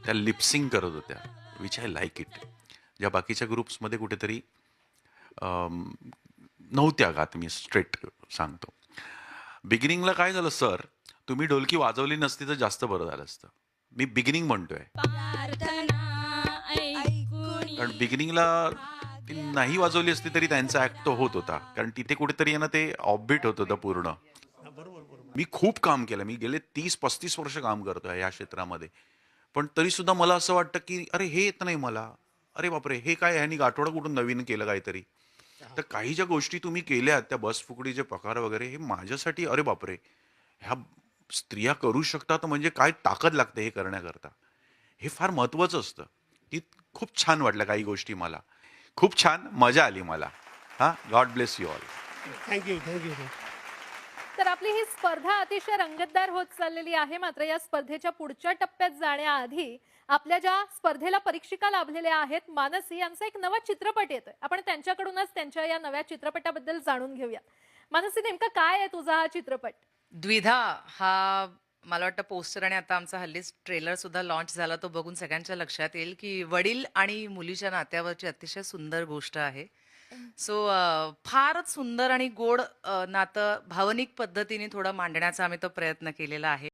त्या लिपसिंग करत होत्या, विच आय लाईक इट. ज्या बाकीच्या ग्रुप्समध्ये कुठेतरी अम, नव्हत्या गात, मी स्ट्रेट सांगतो. बिगिनिंगला काय झालं सर, तुम्ही ढोलकी वाजवली नसती तर जास्त बरं झालं असतं. मी बिगिनिंग म्हणतोय, प्रार्थना कारण ऐकुनी बिगिनिंगला ती भाग्य नाही वाजवली असती तरी त्यांचा ऍक्ट तो होत होता, आल्या कारण तिथे कुठेतरी आहे ना ते ऑफबीट होत होतं पूर्ण. बरोबर बरोबर. मी खूप काम केलं, मी गेले 30-35 वर्ष काम करतोय या क्षेत्रामध्ये. पण तरी सुद्धा मला असं वाटतं की अरे हे येत नाही मला, अरे बापरे हे काय, ह्यानी गाठोडं कुठून नवीन केलं काहीतरी. तर काही ज्या गोष्टी तुम्ही केल्यात, त्या बस फुकडीचे प्रकार वगैरे, हे माझ्यासाठी अरे बापरे, ह्या स्त्रिया करू शकतात म्हणजे काय ताकद लागते हे करण्याकरता. हे फार महत्वाचं असतं. की खूप छान वाटलं काही गोष्टी मला. खूप छान मजा आली मला. हां, God bless you all. Thank you thank you. तर आपली ही स्पर्धा अतिशय रंगतदार होत चाललेली आहे. मात्र या स्पर्धेच्या पुढच्या टप्प्यात जाण्याआधी आपल्या ज्या स्पर्धेला परीक्षिका लाभलेल्या आहेत, मानसी यांचा एक नवा चित्रपट येतोय. आपण त्यांच्याकडूनच त्यांच्या या नव्या चित्रपटाबद्दल जाणून घेऊयात. मानसी, नेमका काय आहे तुझा हा चित्रपट? द्विधा हा मला वाटतं पोस्टर आणि आता आमचा हल्लीच ट्रेलर सुद्धा लॉन्च झाला, तो बघून सगळ्यांच्या लक्षात येईल की वडील आणि मुलीच्या नात्यावरची अतिशय सुंदर गोष्ट आहे. सो फारच सुंदर आणि गोड नातं भावनिक पद्धतीने थोडं मांडण्याचा आम्ही तो प्रयत्न केलेला आहे.